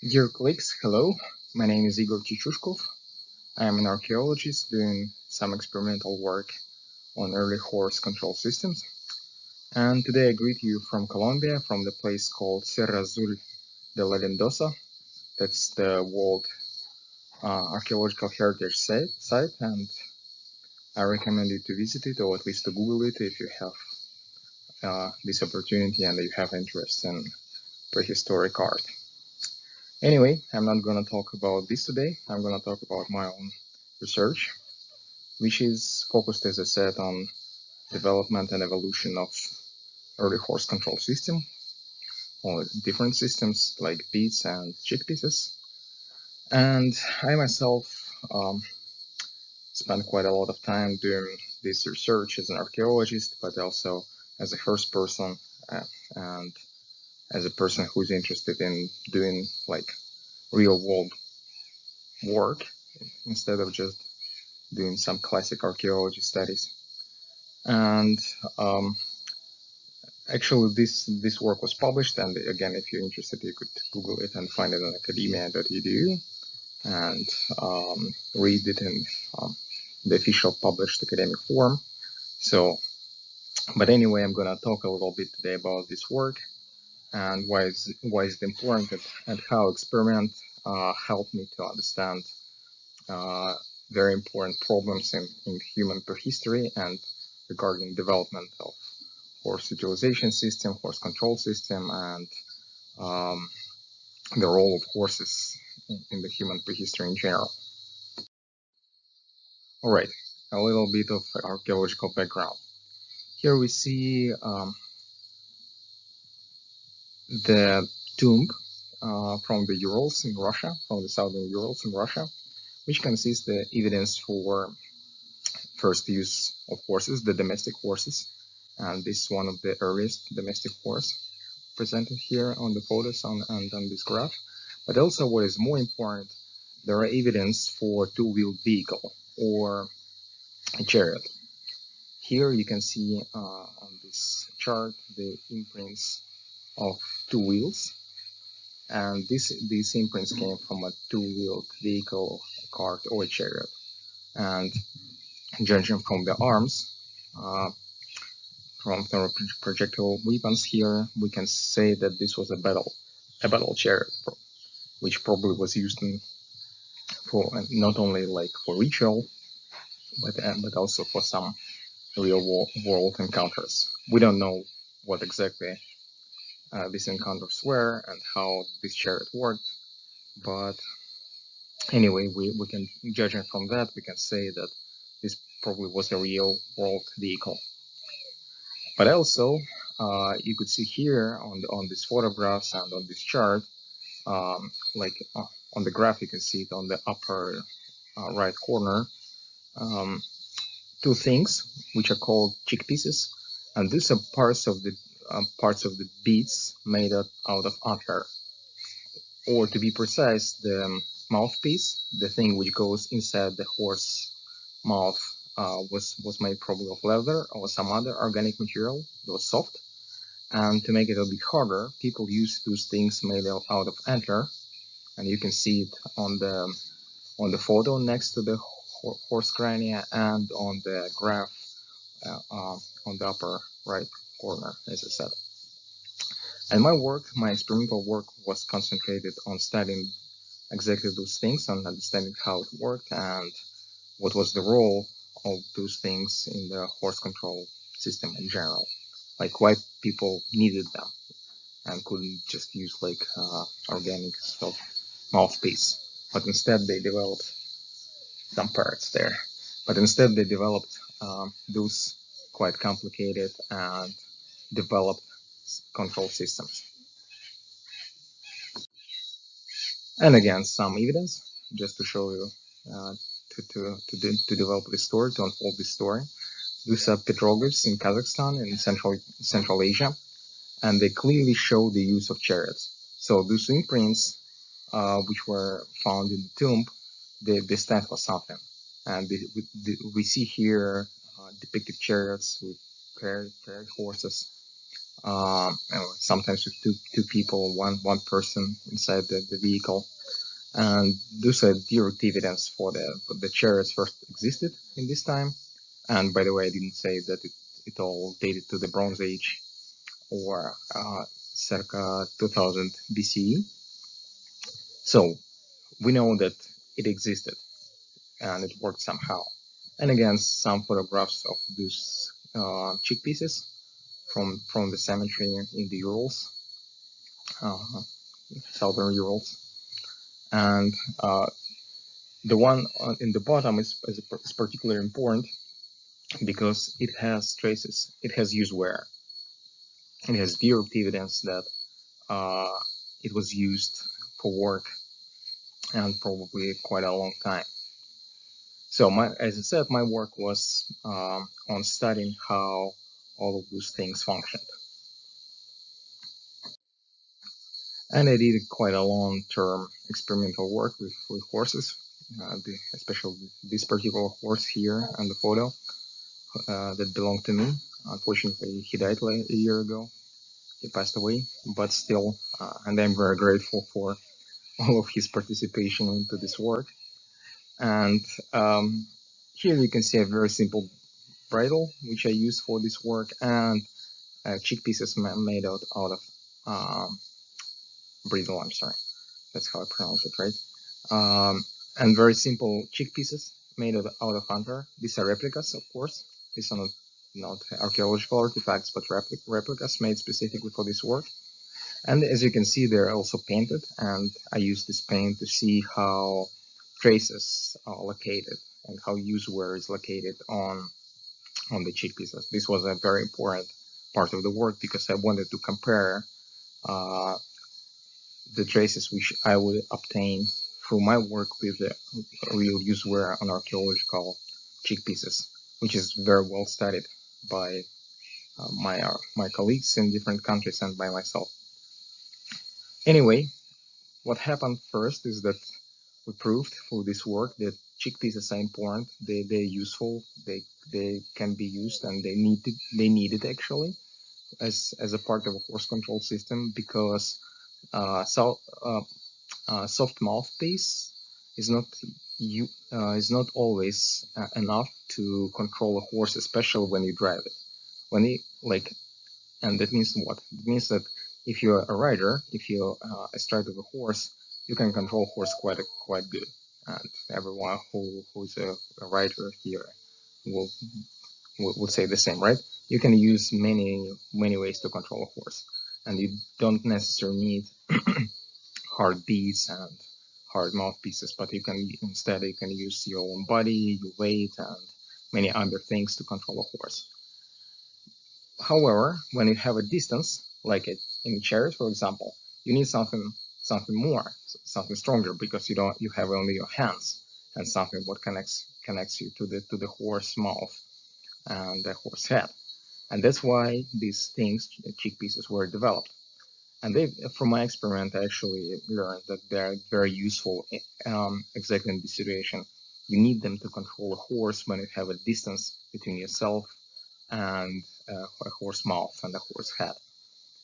Dear colleagues, hello. My name is Igor Chichushkov. I am an archaeologist doing some experimental work on early horse control systems. And today I greet you from Colombia, from the place called Serra Azul de la Lindosa. That's the World Archaeological Heritage site, and I recommend you to visit it, or at least to Google it if you have this opportunity and you have interest in prehistoric art. Anyway, I'm not going to talk about this today. I'm going to talk about my own research, which is focused, as I said, on development and evolution of early horse control system, or different systems like beats and chickpieces. And I myself spent quite a lot of time doing this research as an archaeologist, but also as a first person and as a person who's interested in doing like real world work instead of just doing some classic archaeology studies. And actually, this work was published, and again, if you're interested, you could Google it and find it on academia.edu and read it in the official published academic form. So, but anyway, I'm gonna talk a little bit today about this work and why is it important and how experiment helped me to understand uh, very important problems in human prehistory and regarding development of horse utilization system, horse control system, and um, the role of horses in the human prehistory in general. All right, a little bit of archaeological background. Here we see the tomb from the Urals in Russia, from the southern Urals in Russia, which consists the evidence for first use of horses, the domestic horses, and this is one of the earliest domestic horse presented here on the photos and on this graph. But also what is more important, there are evidence for two-wheeled vehicle or a chariot. Here you can see on this chart the imprints of two wheels, and these imprints came from a two-wheeled vehicle, a cart, or a chariot. And judging from the arms, from the projectile weapons here, we can say that this was a battle chariot, which probably was used for not only like for ritual, but also for some real world encounters. We don't know what exactly these encounters were and how this chariot worked, but anyway, we can judging from that, we can say that this probably was a real world vehicle. But also, you could see here on these photographs and on this chart, like on the graph, you can see it on the upper right corner, um, two things which are called chickpieces, and these are parts of the beads made out of antler, or to be precise, the mouthpiece, the thing which goes inside the horse mouth, was made probably of leather or some other organic material that was soft. And to make it a bit harder, people use those things made out of antler, and you can see it on the photo next to the horse crania and on the graph on the upper right corner, as I said. And my experimental work was concentrated on studying exactly those things and understanding how it worked and what was the role of those things in the horse control system in general. Like why people needed them and couldn't just use like organic soft mouthpiece, but instead they developed some parts there. But instead they developed those quite complicated and developed control systems. And again, some evidence just to show you, to develop this story, to unfold this story. These are petroglyphs in Kazakhstan and Central Asia, and they clearly show the use of chariots. So those imprints, which were found in the tomb, they stand for something. And we see here depicted chariots with paired horses, sometimes with two people, one person inside the vehicle. And those are direct evidence for the chairs first existed in this time. And by the way, I didn't say that it all dated to the Bronze Age or circa 2000 BCE. So we know that it existed and it worked somehow. And again, some photographs of those chickpieces from the cemetery in the Urals, uh, southern Urals. And the one in the bottom is particularly important because it has traces, it has used wear. It has direct evidence that uh, it was used for work and probably quite a long time. So as I said, my work was on studying how all of those things functioned. And I did quite a long-term experimental work with horses, especially this particular horse here on the photo that belonged to me. Unfortunately, he died a year ago. He passed away, but still, and I'm very grateful for all of his participation into this work. And here you can see a very simple bridle, which I used for this work, and chickpieces made out of bridle, I'm sorry. That's how I pronounce it, right? And very simple chickpieces made out of antler. These are replicas, of course. These are not archaeological artifacts, but replicas made specifically for this work. And as you can see, they're also painted, and I use this paint to see how traces are located and how use wear is located on the chickpieces. This was a very important part of the work because I wanted to compare uh, the traces which I would obtain through my work with the real use wear on archaeological chickpieces, which is very well studied by my colleagues in different countries and by myself. Anyway, what happened first is that we proved through this work that chickpeas are important. They're useful. They can be used, and they need it actually as a part of a horse control system because so soft mouthpiece is not is not always enough to control a horse, especially when you drive it. When you like, and that means what? It means that if you're a rider, if you're astride of a horse, you can control horse quite good. And everyone who's a rider here will, will say the same, right? You can use many ways to control a horse, and you don't necessarily need hard beats and hard mouthpieces, but you can use your own body, your weight, and many other things to control a horse. However, when you have a distance, like in chairs, for example, you need something more, something stronger, because you have only your hands and something what connects you to the horse mouth and the horse head, and that's why these things, chickpieces, were developed. And from my experiment, I actually learned that they're very useful exactly in this situation. You need them to control a horse when you have a distance between yourself and a horse mouth and a horse head.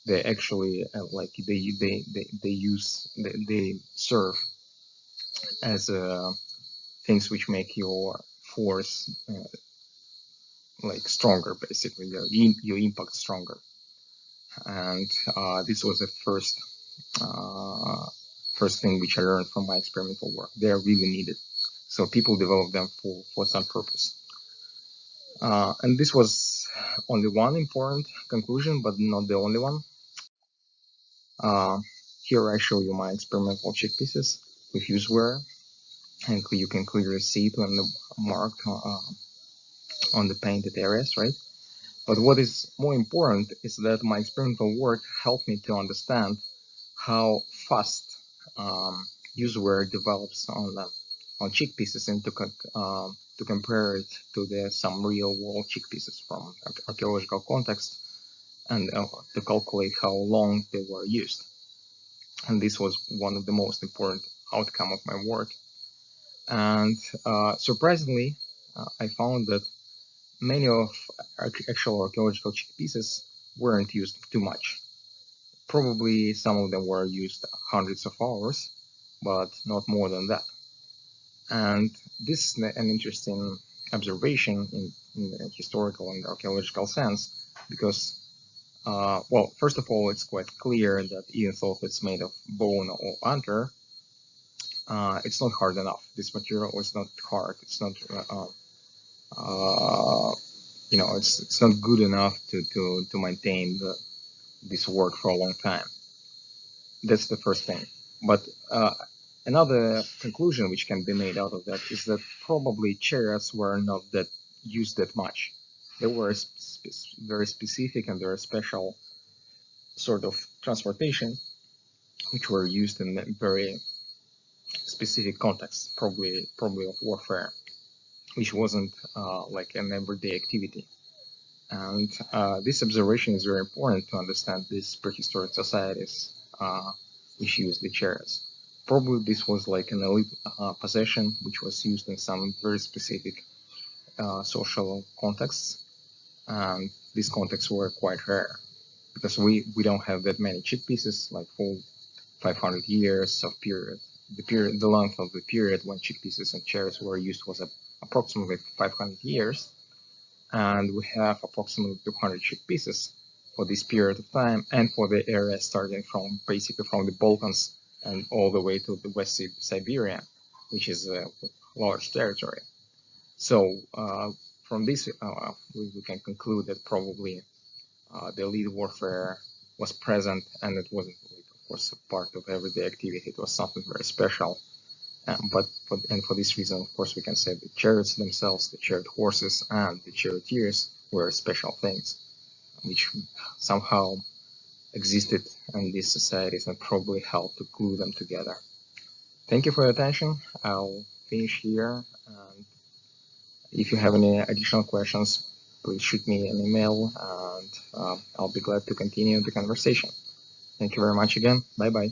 They actually like they serve as things which make your force like stronger, basically your impact stronger. And this was the uh, first thing which I learned from my experimental work. They are really needed. So people develop them for some purpose. And this was only one important conclusion, but not the only one. Uh, Here I show you my experimental chickpieces with use wear, and you can clearly see it when marked on the painted areas, right? But what is more important is that my experimental work helped me to understand how fast use wear develops on chickpieces and to compare it to some real world chickpieces from archaeological context and to calculate how long they were used. And this was one of the most important outcome of my work. And surprisingly, I found that many of actual archaeological chickpieces weren't used too much. Probably some of them were used hundreds of hours, but not more than that. And this is an interesting observation in a historical and archaeological sense, because, well, first of all, it's quite clear that even though it's made of bone or antler, it's not hard enough. This material is not hard. It's not, it's not good enough to maintain this work for a long time. That's the first thing. But another conclusion which can be made out of that is that probably chariots were not that used that much. They were very specific and very special sort of transportation, which were used in very specific contexts, probably of warfare, which wasn't like an everyday activity. And this observation is very important to understand these prehistoric societies which used the chariots. Probably this was like an elite possession which was used in some very specific social contexts, and these contexts were quite rare because we don't have that many cheek pieces, like for 500 years of period. The length of the period when cheek pieces and chariots were used was approximately 500 years, and we have approximately 200 cheek pieces for this period of time, and for the area starting from basically from the Balkans and all the way to the West Siberia, which is a large territory. So from this, we can conclude that probably the elite warfare was present, and it wasn't, of course, a part of everyday activity. It was something very special. But for this reason, of course, we can say the chariots themselves, the chariot horses, and the charioteers were special things, which somehow existed in these societies and probably helped to glue them together. Thank you for your attention. I'll finish here. And if you have any additional questions, please shoot me an email, and I'll be glad to continue the conversation. Thank you very much again. Bye-bye.